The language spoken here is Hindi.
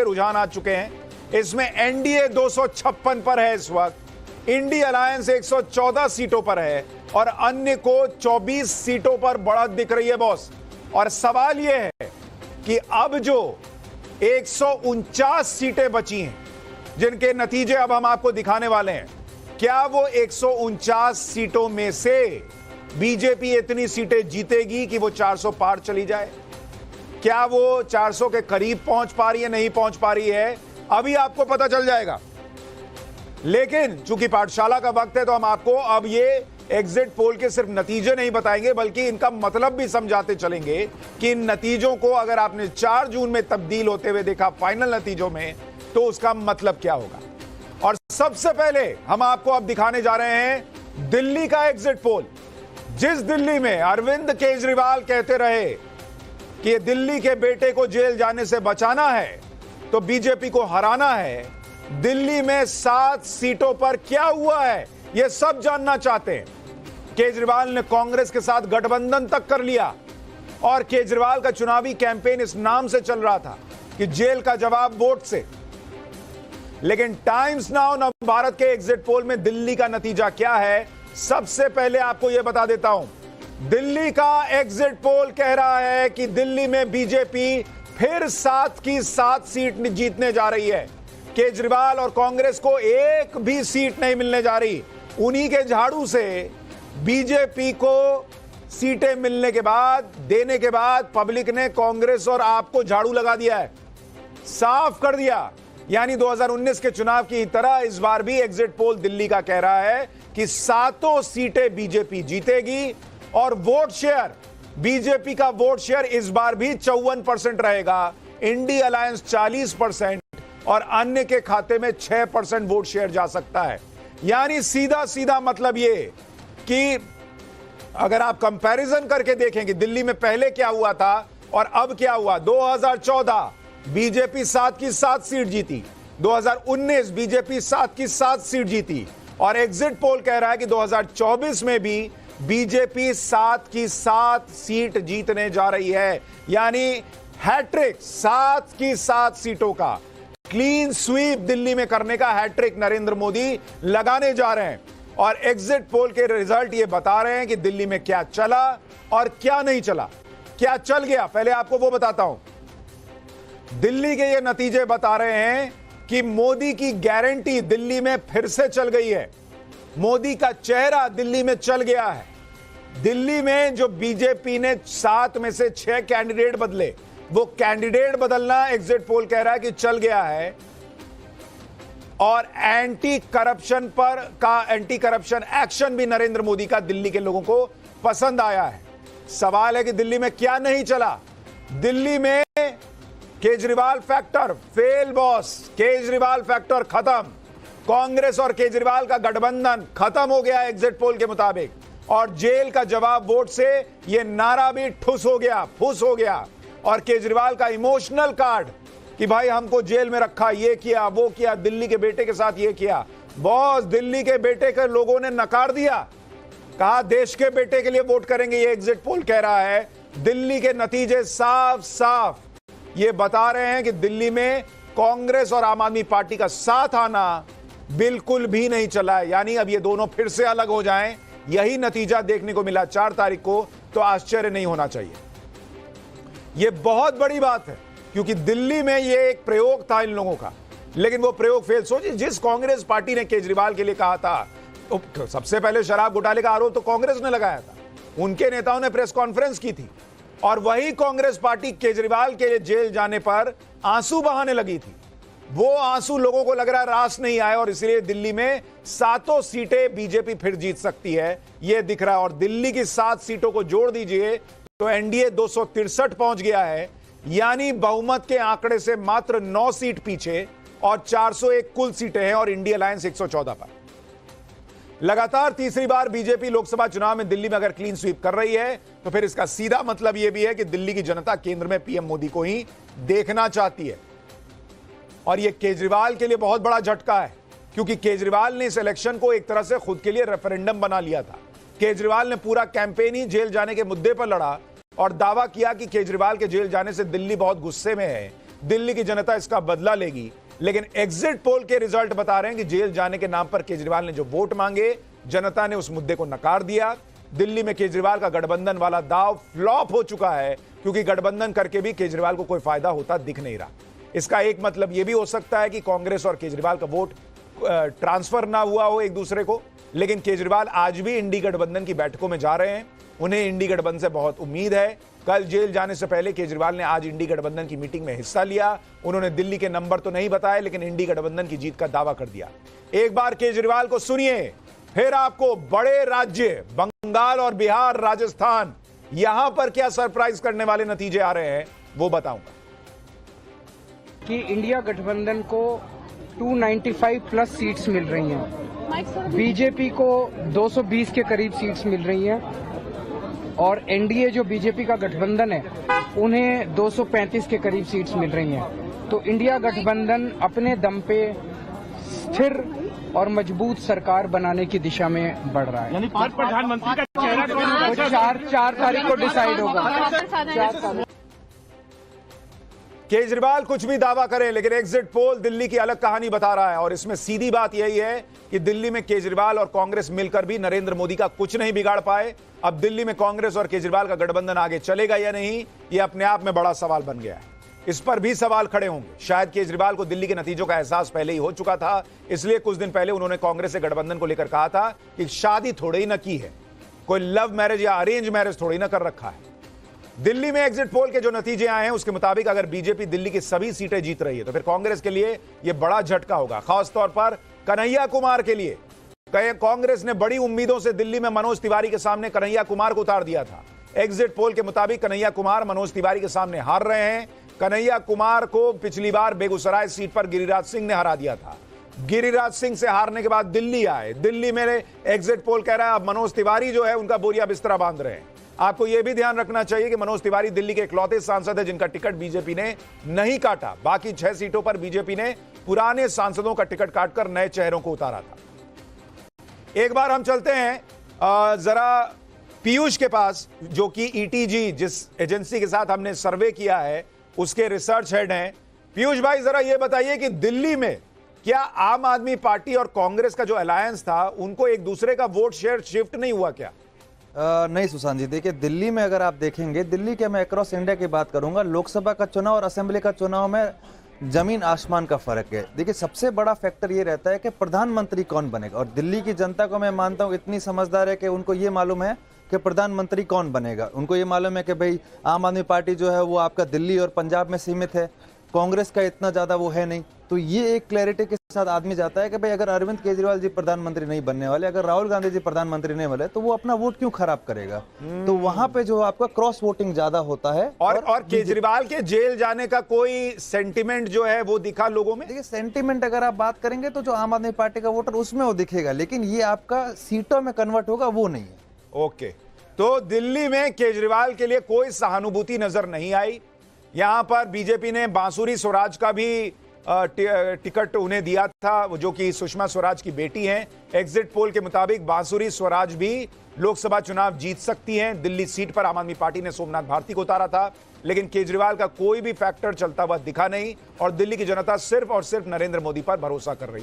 रुझान आ चुके हैं। इसमें एनडीए 256 पर है इस वक्त, इंडी अलायंस 114 सीटों पर है और अन्य को 24 सीटों पर बढ़त दिख रही है बॉस। और सवाल यह है कि अब जो 149 सीटें बची हैं जिनके नतीजे अब हम आपको दिखाने वाले हैं, क्या वो 149 सीटों में से बीजेपी इतनी सीटें जीतेगी कि वो 400 पार चली जाए? क्या वो 400 के करीब पहुंच पा रही है, नहीं पहुंच पा रही है, अभी आपको पता चल जाएगा। लेकिन चूंकि पाठशाला का वक्त है तो हम आपको अब ये एग्जिट पोल के सिर्फ नतीजे नहीं बताएंगे बल्कि इनका मतलब भी समझाते चलेंगे कि इन नतीजों को अगर आपने 4 जून में तब्दील होते हुए देखा फाइनल नतीजों में तो उसका मतलब क्या होगा। और सबसे पहले हम आपको अब दिखाने जा रहे हैं दिल्ली का एग्जिट पोल, जिस दिल्ली में अरविंद केजरीवाल कहते रहे कि दिल्ली के बेटे को जेल जाने से बचाना है तो बीजेपी को हराना है। दिल्ली में 7 सीटों पर क्या हुआ है यह सब जानना चाहते हैं। केजरीवाल ने कांग्रेस के साथ गठबंधन तक कर लिया और केजरीवाल का चुनावी कैंपेन इस नाम से चल रहा था कि जेल का जवाब वोट से। लेकिन टाइम्स नाउ नवभारत के एग्जिट पोल में दिल्ली का नतीजा क्या है, सबसे पहले आपको यह बता देता हूं। दिल्ली का एग्जिट पोल कह रहा है कि दिल्ली में बीजेपी फिर 7 की 7 सीट जीतने जा रही है। केजरीवाल और कांग्रेस को एक भी सीट नहीं मिलने जा रही। उन्हीं के झाड़ू से बीजेपी को सीटें मिलने के बाद, देने के बाद पब्लिक ने कांग्रेस और आपको झाड़ू लगा दिया है, साफ कर दिया। यानी 2019 के चुनाव की तरह इस बार भी एग्जिट पोल दिल्ली का कह रहा है कि 7 सीटें बीजेपी जीतेगी और वोट शेयर, बीजेपी का वोट शेयर इस बार भी 54% रहेगा, इंडी अलायंस 40% और अन्य के खाते में 6% वोट शेयर जा सकता है। यानी सीधा सीधा मतलब ये कि अगर आप कंपैरिजन करके देखेंगे दिल्ली में पहले क्या हुआ था और अब क्या हुआ। 2014 बीजेपी 7 की 7 सीट जीती, 2019 बीजेपी 7 की 7 सीट जीती और एग्जिट पोल कह रहा है कि 2024 में भी बीजेपी 7 की 7 सीट जीतने जा रही है। यानी हैट्रिक 7 की 7 सीटों का क्लीन स्वीप दिल्ली में करने का हैट्रिक नरेंद्र मोदी लगाने जा रहे हैं। और एग्जिट पोल के रिजल्ट ये बता रहे हैं कि दिल्ली में क्या चला और क्या नहीं चला। क्या चल गया पहले आपको वो बताता हूं। दिल्ली के ये नतीजे बता रहे हैं कि मोदी की गारंटी दिल्ली में फिर से चल गई है। मोदी का चेहरा दिल्ली में चल गया है। दिल्ली में जो बीजेपी ने 7 में से 6 कैंडिडेट बदले, वो कैंडिडेट बदलना एग्जिट पोल कह रहा है कि चल गया है। और एंटी करप्शन एक्शन भी नरेंद्र मोदी का दिल्ली के लोगों को पसंद आया है। सवाल है कि दिल्ली में क्या नहीं चला। दिल्ली में Kejriwal factor fail boss, Kejriwal factor खत्म। कांग्रेस और केजरीवाल का गठबंधन खत्म हो गया एग्जिट पोल के मुताबिक और जेल का जवाब वोट से यह नारा भी ठुस हो गया, फुस हो गया। और केजरीवाल का इमोशनल कार्ड कि भाई हमको जेल में रखा, ये किया, वो किया, दिल्ली के बेटे के साथ ये किया। बॉस दिल्ली के बेटे के लोगों ने नकार दिया, कहा देश के बेटे के लिए वोट करेंगे। ये एग्जिट पोल कह रहा है। दिल्ली के नतीजे साफ साफ ये बता रहे हैं कि दिल्ली में कांग्रेस और आम आदमी पार्टी का साथ आना बिल्कुल भी नहीं चला है। यानी अब ये दोनों फिर से अलग हो जाएं, यही नतीजा देखने को मिला 4 तारीख को, तो आश्चर्य नहीं होना चाहिए। यह बहुत बड़ी बात है क्योंकि दिल्ली में यह एक प्रयोग था इन लोगों का, लेकिन वो प्रयोग फेल। सोचिए जिस कांग्रेस पार्टी ने केजरीवाल के लिए कहा था, तो सबसे पहले शराब घोटाले का आरोप तो कांग्रेस ने लगाया था, उनके नेताओं ने प्रेस कॉन्फ्रेंस की थी और वही कांग्रेस पार्टी केजरीवाल के जेल जाने पर आंसू बहाने लगी थी। वो आंसू लोगों को लग रहा है रास नहीं आए और इसलिए दिल्ली में 7 सीटें बीजेपी फिर जीत सकती है, यह दिख रहा है। और दिल्ली की 7 सीटों को जोड़ दीजिए तो एनडीए 263 पहुंच गया है, यानी बहुमत के आंकड़े से मात्र 9 सीट पीछे और 401 कुल सीटें हैं और इंडिया अलायंस 114 पर। लगातार तीसरी बार बीजेपी लोकसभा चुनाव में दिल्ली में अगर क्लीन स्वीप कर रही है तो फिर इसका सीधा मतलब यह भी है कि दिल्ली की जनता केंद्र में पीएम मोदी को ही देखना चाहती है। और यह केजरीवाल के लिए बहुत बड़ा झटका है क्योंकि केजरीवाल ने इस इलेक्शन को एक तरह से खुद के लिए रेफरेंडम बना लिया था। केजरीवाल ने पूरा कैंपेन ही जेल जाने के मुद्दे पर लड़ा और दावा किया कि केजरीवाल के जेल जाने से दिल्ली बहुत गुस्से में है, दिल्ली की जनता इसका बदला लेगी। लेकिन एग्जिट पोल के रिजल्ट बता रहे हैं कि जेल जाने के नाम पर केजरीवाल ने जो वोट मांगे, जनता ने उस मुद्दे को नकार दिया। दिल्ली में केजरीवाल का गठबंधन वाला दाव फ्लॉप हो चुका है, क्योंकि गठबंधन करके भी केजरीवाल को कोई फायदा होता दिख नहीं रहा। इसका एक मतलब यह भी हो सकता है कि कांग्रेस और केजरीवाल का वोट ट्रांसफर ना हुआ हो एक दूसरे को, लेकिन केजरीवाल आज भी इंडी गठबंधन की बैठकों में जा रहे हैं। उन्हें इंडी गठबंधन से बहुत उम्मीद है। कल जेल जाने से पहले केजरीवाल ने आज इंडी गठबंधन की मीटिंग में हिस्सा लिया। उन्होंने दिल्ली के नंबर तो नहीं बताए, लेकिन इंडी गठबंधन की जीत का दावा कर दिया। एक बार केजरीवाल को सुनिए, फिर आपको बड़े राज्य बंगाल और बिहार, राजस्थान, यहां पर क्या सरप्राइज करने वाले नतीजे आ रहे हैं वो बताऊंगा। कि इंडिया गठबंधन को 295 प्लस सीट्स मिल रही हैं, बीजेपी को 220 के करीब सीट्स मिल रही हैं, और एनडीए जो बीजेपी का गठबंधन है उन्हें 235 के करीब सीट्स मिल रही हैं। तो इंडिया गठबंधन अपने दम पे स्थिर और मजबूत सरकार बनाने की दिशा में बढ़ रहा है। यानी पांच प्रधानमंत्री का चेहरा कौन होगा? वो चार तारीख को डिसाइड होगा। केजरीवाल कुछ भी दावा करें, लेकिन एग्जिट पोल दिल्ली की अलग कहानी बता रहा है। और इसमें सीधी बात यही है कि दिल्ली में केजरीवाल और कांग्रेस मिलकर भी नरेंद्र मोदी का कुछ नहीं बिगाड़ पाए। अब दिल्ली में कांग्रेस और केजरीवाल का गठबंधन आगे चलेगा या नहीं, यह अपने आप में बड़ा सवाल बन गया है। इस पर भी सवाल खड़े होंगे। शायद केजरीवाल को दिल्ली के नतीजों का एहसास पहले ही हो चुका था, इसलिए कुछ दिन पहले उन्होंने कांग्रेस से गठबंधन को लेकर कहा था कि शादी थोड़ी ना की है, कोई लव मैरिज या अरेंज मैरिज थोड़ी ना कर रखा है। दिल्ली में एग्जिट पोल के जो नतीजे आए हैं उसके मुताबिक अगर बीजेपी दिल्ली की सभी सीटें जीत रही है तो फिर कांग्रेस के लिए यह बड़ा झटका होगा, खासतौर पर कन्हैया कुमार के लिए। कांग्रेस ने बड़ी उम्मीदों से दिल्ली में मनोज तिवारी के सामने कन्हैया कुमार को उतार दिया था। एग्जिट पोल के मुताबिक कन्हैया कुमार मनोज तिवारी के सामने हार रहे हैं। कन्हैया कुमार को पिछली बार बेगूसराय सीट पर गिरिराज सिंह ने हरा दिया था। गिरिराज सिंह से हारने के बाद दिल्ली आए। दिल्ली में एग्जिट पोल कह रहा है अब मनोज तिवारी जो है उनका बोरिया बिस्तरा बांध रहे हैं। आपको यह भी ध्यान रखना चाहिए कि मनोज तिवारी दिल्ली के इकलौते सांसद है जिनका टिकट बीजेपी ने नहीं काटा। बाकी 6 सीटों पर बीजेपी ने पुराने सांसदों का टिकट काटकर नए चेहरों को उतारा था। एक बार हम चलते हैं जरा पीयूष के पास, जो कि ईटीजी जिस एजेंसी के साथ हमने सर्वे किया है उसके रिसर्च हेड हैं। पीयूष भाई, जरा यह बताइए कि दिल्ली में क्या आम आदमी पार्टी और कांग्रेस का जो अलायंस था उनको एक दूसरे का वोट शेयर शिफ्ट नहीं हुआ क्या? नहीं सुशांत जी, देखिए दिल्ली में अगर आप देखेंगे, दिल्ली के मैं अक्रॉस इंडिया की बात करूंगा, लोकसभा का चुनाव और असेंबली का चुनाव में जमीन आसमान का फर्क है। देखिए सबसे बड़ा फैक्टर ये रहता है कि प्रधानमंत्री कौन बनेगा, और दिल्ली की जनता को मैं मानता हूँ इतनी समझदार है कि उनको ये मालूम है कि प्रधानमंत्री कौन बनेगा। उनको ये मालूम है कि भाई आम आदमी पार्टी जो है वो आपका दिल्ली और पंजाब में सीमित है, कांग्रेस का इतना ज्यादा वो है नहीं। तो ये एक क्लैरिटी के साथ आदमी जाता है कि भाई अगर अरविंद केजरीवाल जी प्रधानमंत्री नहीं बनने वाले, अगर राहुल गांधी जी प्रधानमंत्री नहीं बने, तो वो अपना वोट क्यों खराब करेगा। तो वहां पे जो आपका क्रॉस वोटिंग ज्यादा होता है। और केजरीवाल के जेल जाने का कोई सेंटिमेंट जो है वो दिखा लोगों में? देखिए सेंटिमेंट अगर आप बात करेंगे तो जो आम आदमी पार्टी का वोटर उसमें वो दिखेगा, लेकिन ये आपका सीटों में कन्वर्ट होगा वो नहीं है। ओके, तो दिल्ली में केजरीवाल के लिए कोई सहानुभूति नजर नहीं आई। यहां पर बीजेपी ने बांसुरी स्वराज का भी टिकट उन्हें दिया था, जो कि सुषमा स्वराज की बेटी हैं। एग्जिट पोल के मुताबिक बांसुरी स्वराज भी लोकसभा चुनाव जीत सकती हैं। दिल्ली सीट पर आम आदमी पार्टी ने सोमनाथ भारती को उतारा था, लेकिन केजरीवाल का कोई भी फैक्टर चलता हुआ दिखा नहीं और दिल्ली की जनता सिर्फ और सिर्फ नरेंद्र मोदी पर भरोसा कर रही है।